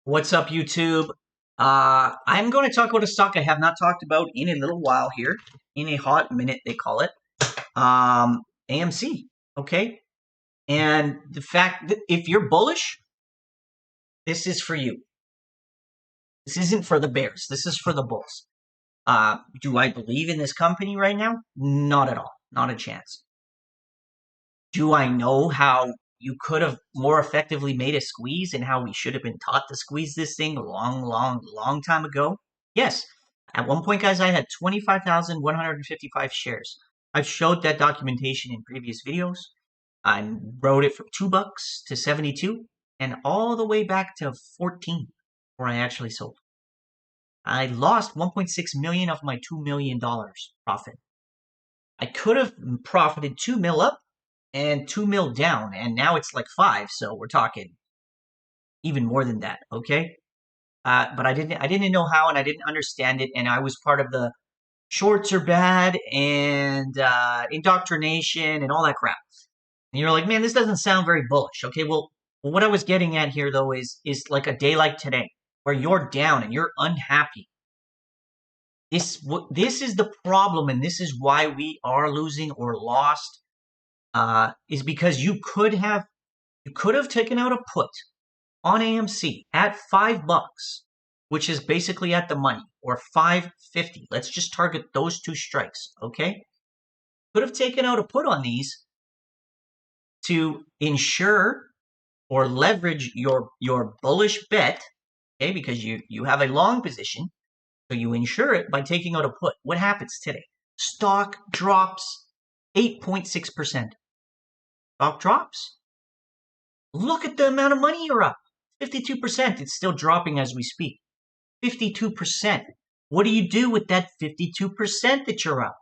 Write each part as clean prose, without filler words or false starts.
What's up, YouTube? I'm going to talk about a stock I have not talked about in a little while here, in a hot minute, they call it. AMC, okay? And the fact that if you're bullish, this is for you. This isn't for the bears. This is for the bulls. Do I believe in this company right now? Not at all. Not a chance. Do I know how you could have more effectively made a squeeze and how we should have been taught to squeeze this thing a long time ago? Yes. At one point, guys, I had 25,155 shares. I've showed that documentation in previous videos. I wrote it from $2 to 72 and all the way back to 14 where I actually sold. I lost 1.6 million of my $2 million profit. I could have profited 2 mil up and 2 mil down, and now it's like 5, so we're talking even more than that, okay? But I didn't know how, and I didn't understand it, and I was part of the shorts are bad and indoctrination and all that crap. And you're like, man, this doesn't sound very bullish. Okay, well, what I was getting at here though is like a day like today, where you're down and you're unhappy. This is the problem, and this is why we are losing or lost. Is because you could have taken out a put on AMC at $5, which is basically at the money, or 550. Let's just target those two strikes, okay? Could have taken out a put on these to ensure or leverage your bullish bet, okay? Because you have a long position, so you ensure it by taking out a put. What happens today? Stock drops 8.6%. Stock drops. Look at the amount of money you're up. 52%. It's still dropping as we speak. 52%. What do you do with that 52% that you're up?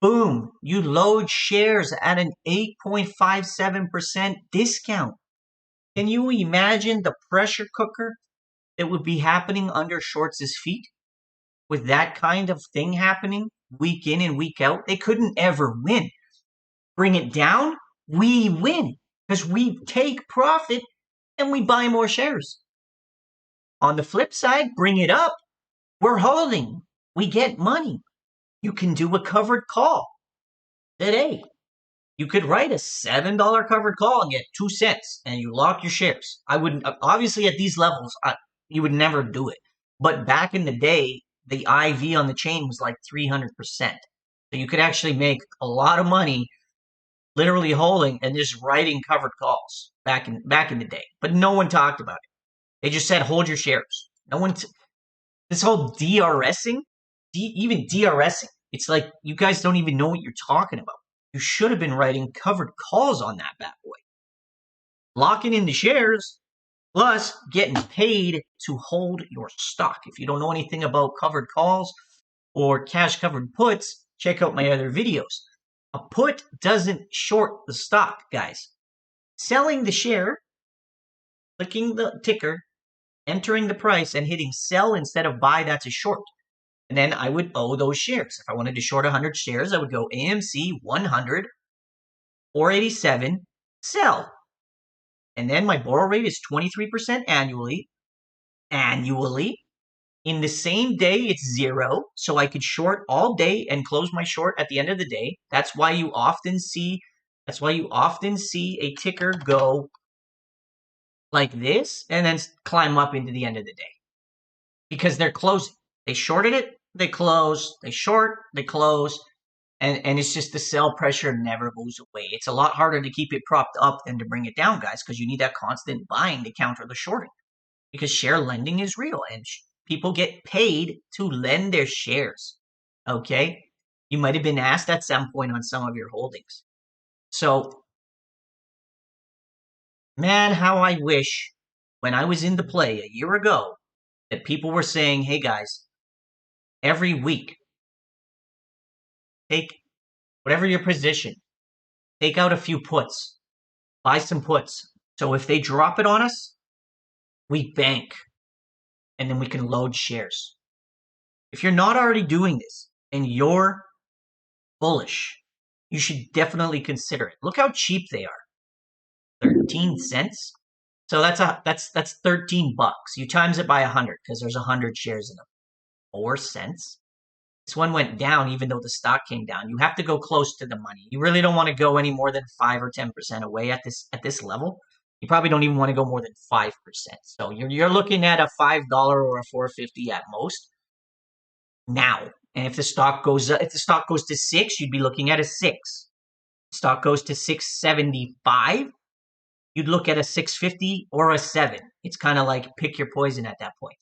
Boom. You load shares at an 8.57% discount. Can you imagine the pressure cooker that would be happening under shorts' feet with that kind of thing happening week in and week out? They couldn't ever win. Bring it down, we win because we take profit and we buy more shares. On the flip side, bring it up, we're holding. We get money. You can do a covered call today. You could write a $7 covered call and get 2 cents and you lock your shares. I wouldn't, obviously at these levels, you would never do it. But back in the day, the IV on the chain was like 300%. So you could actually make a lot of money literally holding and just writing covered calls back in the day. But no one talked about it. They just said hold your shares. No one. This whole DRSing, even DRSing, it's like you guys don't even know what you're talking about. You should have been writing covered calls on that bad boy. Locking in the shares, plus getting paid to hold your stock. If you don't know anything about covered calls or cash covered puts, check out my other videos. A put doesn't short the stock, guys. Selling the share, clicking the ticker, entering the price, and hitting sell instead of buy, that's a short. And then I would owe those shares. If I wanted to short 100 shares, I would go AMC 100, 487, sell. And then my borrow rate is 23% annually. In the same day, it's 0, so I could short all day and close my short at the end of the day. That's why you often see a ticker go like this and then climb up into the end of the day. Because they're closing. They shorted it, they close, they short, they close, and it's just the sell pressure never goes away. It's a lot harder to keep it propped up than to bring it down, guys, because you need that constant buying to counter the shorting. Because share lending is real, and people get paid to lend their shares, okay? You might have been asked at some point on some of your holdings. So, man, how I wish when I was in the play a year ago that people were saying, hey, guys, every week, take whatever your position, take out a few puts, buy some puts. So if they drop it on us, we bank, and then we can load shares. If you're not already doing this and you're bullish, you should definitely consider it. Look how cheap they are. 13 cents. So that's 13 bucks. You times it by 100 because there's 100 shares in them. 4 cents. This one went down even though the stock came down. You have to go close to the money. You really don't want to go any more than 5 or 10% away at this level. You probably don't even want to go more than 5%. So you're looking at a $5 or a 4.50 at most now. And if the stock goes to 6, you'd be looking at a 6. Stock goes to 675, you'd look at a 650 or a 7. It's kind of like pick your poison at that point.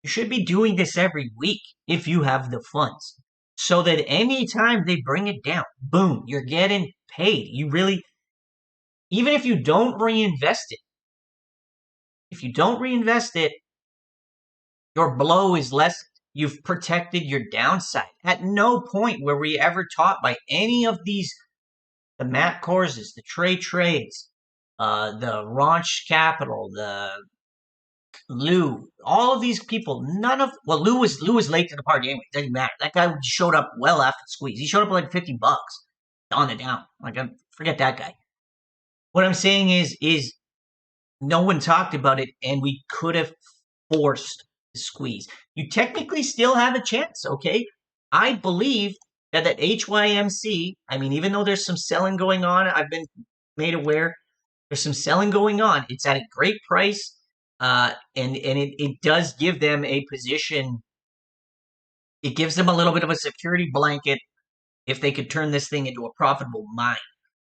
You should be doing this every week if you have the funds, so that anytime they bring it down, boom, you're getting paid. You really, even if you don't reinvest it, your blow is lessened. You've protected your downside. At no point were we ever taught by any of these, the Matt Courses, the trades, the Raunch Capital, the Lou, all of these people, Lou was late to the party anyway. It doesn't matter. That guy showed up well after the squeeze. He showed up with like 50 bucks on the down. Forget that guy. What I'm saying is no one talked about it, and we could have forced the squeeze. You technically still have a chance, okay? I believe that HYMC, I mean, even though there's some selling going on, I've been made aware there's some selling going on. It's at a great price. And it does give them a position. It gives them a little bit of a security blanket if they could turn this thing into a profitable mine.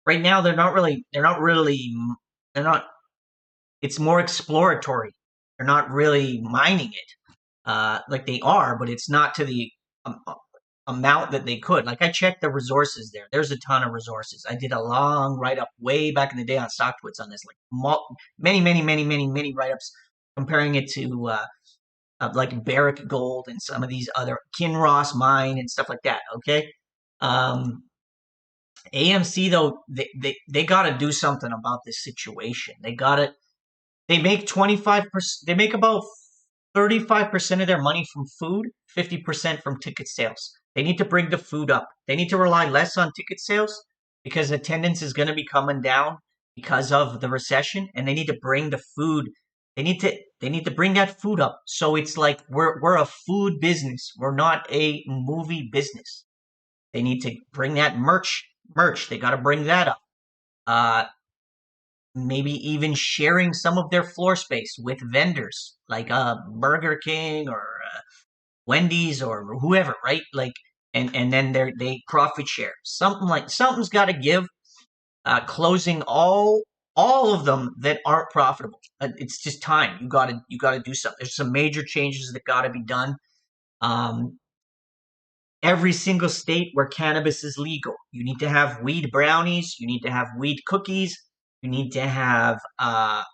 Right now, it's more exploratory. They're not really mining it like they are, but it's not to the amount that they could. Like I checked the resources there. There's a ton of resources. I did a long write-up way back in the day on StockTwits on this, like many write-ups comparing it to like Barrick Gold and some of these other Kinross Mine and stuff like that. Okay. AMC though, they got to do something about this situation. They make 25%. They make about 35% of their money from food, 50% from ticket sales. They need to bring the food up. They need to rely less on ticket sales because attendance is going to be coming down because of the recession, and they need to bring the food. They need to bring that food up. So it's like we're a food business. We're not a movie business. They need to bring that merch. They got to bring that up. Maybe even sharing some of their floor space with vendors like Burger King or Wendy's or whoever, right? Like, and then they profit share. Something's got to give. Closing all of them that aren't profitable. It's just time. You got to do something. There's some major changes that got to be done. Every single state where cannabis is legal, you need to have weed brownies. You need to have weed cookies. You need to have like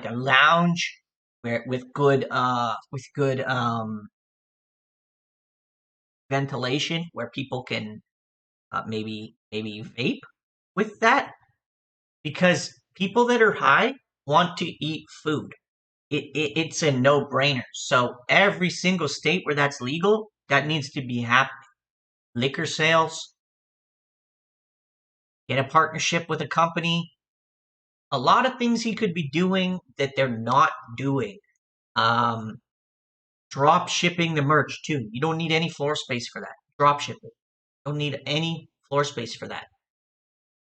a lounge where with good ventilation where people can maybe vape with that, because people that are high want to eat food. It's a no-brainer. So every single state where that's legal, that needs to be happening. Liquor sales, get a partnership with a company. A lot of things he could be doing that they're not doing. Drop shipping the merch too. You don't need any floor space for that. Drop shipping. Don't need any floor space for that.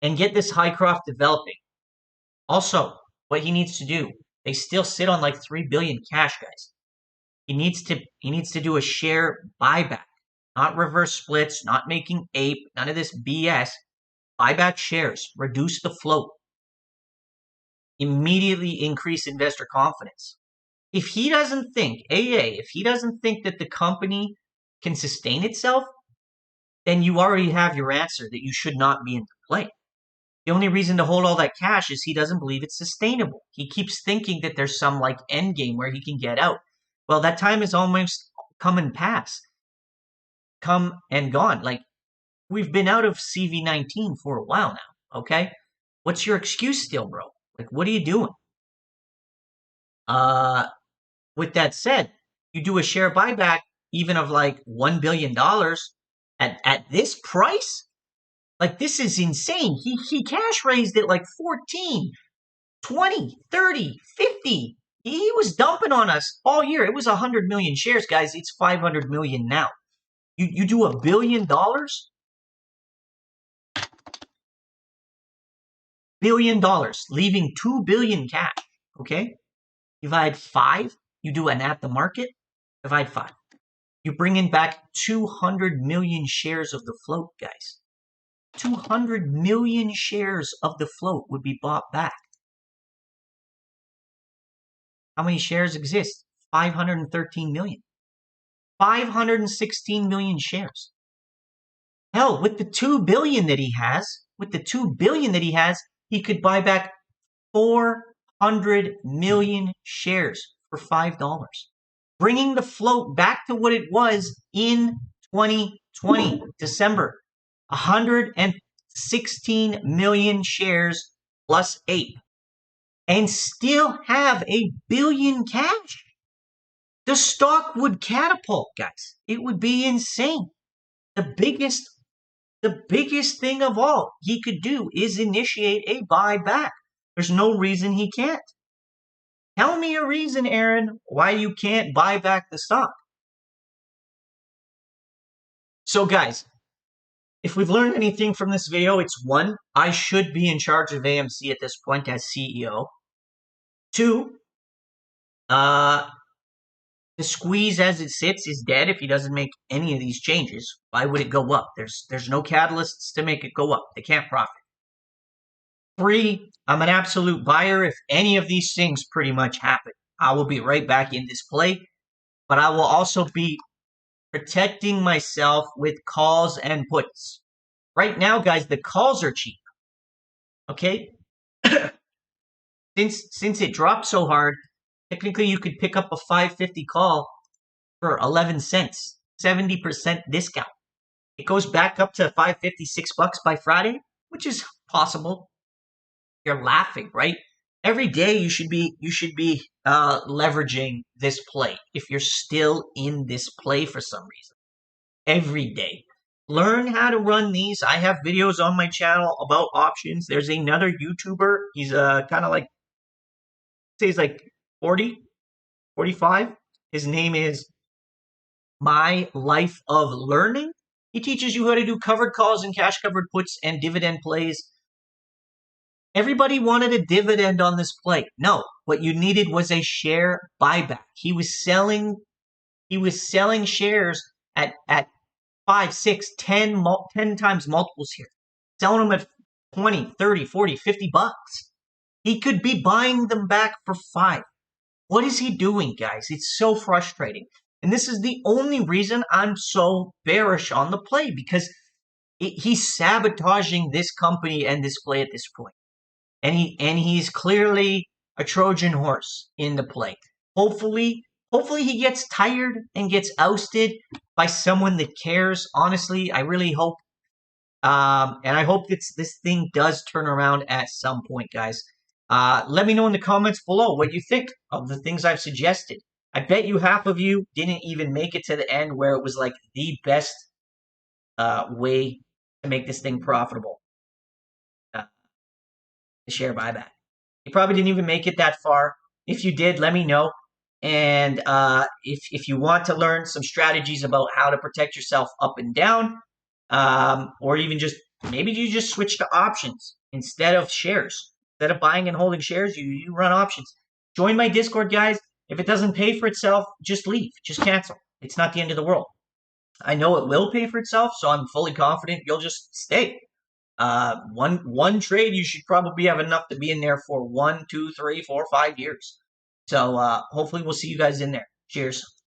And get this Highcroft developing. Also, what he needs to do, they still sit on like 3 billion cash, guys. He needs to do a share buyback, not reverse splits, not making ape, none of this BS. Buy back shares, reduce the float, immediately increase investor confidence. If he doesn't think that the company can sustain itself, then you already have your answer that you should not be in play. The only reason to hold all that cash is he doesn't believe it's sustainable. He keeps thinking that there's some like end game where he can get out. Well, that time is almost come and gone. Like, we've been out of CV19 for a while now, okay? What's your excuse still, bro? Like, what are you doing? With that said, you do a share buyback even of like $1 billion at this price? Like, this is insane. He cash raised it like 14. 20, 30, 50. He was dumping on us all year. It was 100 million shares, guys. It's 500 million now. You do $1 billion? $1 billion, leaving 2 billion cash. Okay? Divide 5, you do an at the market, divide 5. You bring in back 200 million shares of the float, guys. 200 million shares of the float would be bought back. How many shares exist? 513 million. 516 million shares. Hell, with the 2 billion that he has, he could buy back 400 million shares for $5. Bringing the float back to what it was in 2020, December. 116 million shares plus 8. And still have $1 billion cash. The stock would catapult, guys. It would be insane. The biggest thing of all he could do is initiate a buyback. There's no reason he can't. Tell me a reason, Aaron, why you can't buy back the stock. So, guys, if we've learned anything from this video, it's 1, I should be in charge of AMC at this point as CEO. 2, the squeeze as it sits is dead if he doesn't make any of these changes. Why would it go up? There's no catalysts to make it go up. They can't profit. 3, I'm an absolute buyer if any of these things pretty much happen. I will be right back in this play, but I will also be protecting myself with calls and puts. Right now, guys, the calls are cheap. Okay? Since it dropped so hard, technically you could pick up a 550 call for 11 cents, 70% discount. It goes back up to $5.50, $6 by Friday, which is possible. You're laughing, right? Every day you should be leveraging this play if you're still in this play for some reason. Every day. Learn how to run these. I have videos on my channel about options. There's another YouTuber. He's kind of like, say he's like 40, 45. His name is My Life of Learning. He teaches you how to do covered calls and cash covered puts and dividend plays. Everybody wanted a dividend on this play. No, what you needed was a share buyback. He was selling shares at 5, 6, 10 times multiples here. Selling them at 20, 30, 40, 50 bucks. He could be buying them back for 5. What is he doing, guys? It's so frustrating. And this is the only reason I'm so bearish on the play, because he's sabotaging this company and this play at this point. And he's clearly a Trojan horse in the play. Hopefully he gets tired and gets ousted by someone that cares. Honestly, I really hope. And I hope this thing does turn around at some point, guys. Let me know in the comments below what you think of the things I've suggested. I bet you half of you didn't even make it to the end where it was like the best way to make this thing profitable. The share buyback. You probably didn't even make it that far. If you did, let me know. And if you want to learn some strategies about how to protect yourself up and down, or even just maybe you just switch to options instead of shares. Instead of buying and holding shares, you run options. Join my Discord, guys. If it doesn't pay for itself, just leave. Just cancel. It's not the end of the world. I know it will pay for itself, so I'm fully confident you'll just stay. One trade, you should probably have enough to be in there for 1, 2, 3, 4, 5 years. So hopefully we'll see you guys in there. Cheers.